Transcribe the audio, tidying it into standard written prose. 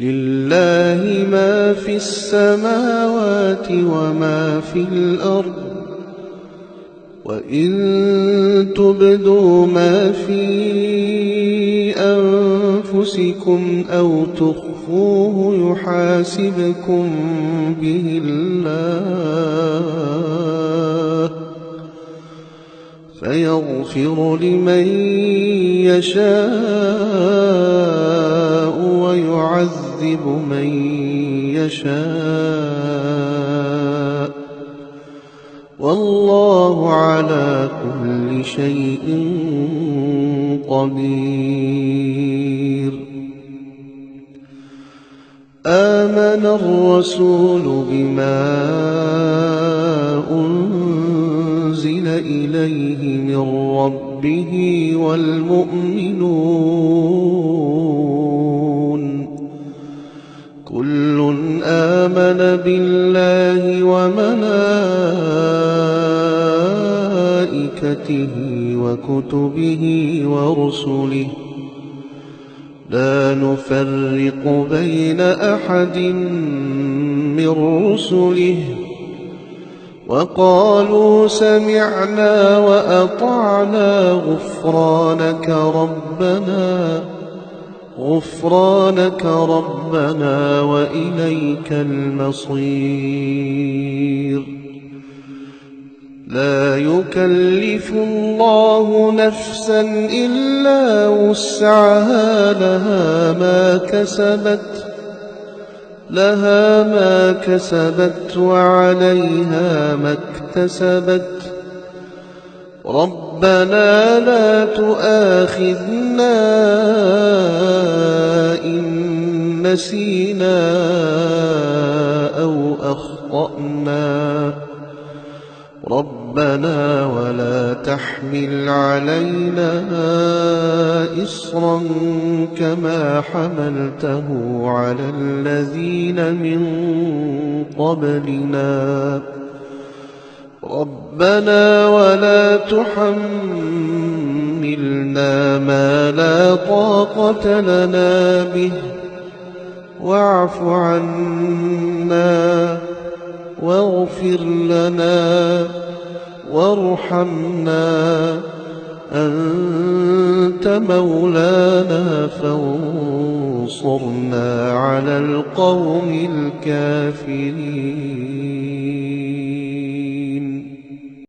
لله ما في السماوات وما في الأرض وإن تبدوا ما في أنفسكم أو تخفوه يحاسبكم به الله فيغفر لمن يشاء ويعذب من يشاء والله على كل شيء قدير. آمن الرسول بما أنزل إليه من ربه والمؤمنون كل آمن بالله وملائكته وكتبه ورسله لا نفرق بين أحد من رسله وقالوا سمعنا وأطعنا غفرانك ربنا وإليك المصير. لا يكلف الله نفسا إلا وسعها لها ما كسبت وعليها ما اكتسبت ربنا لا تؤاخذنا إن نسينا أو أخطأنا ربنا ولا تحمل علينا إصرا كما حملته على الذين من قبلنا ربنا ولا تحملنا ما لا طاقة لنا به واعف عنا واغفر لنا وارحمنا أنت مولانا فانصرنا على القوم الكافرين.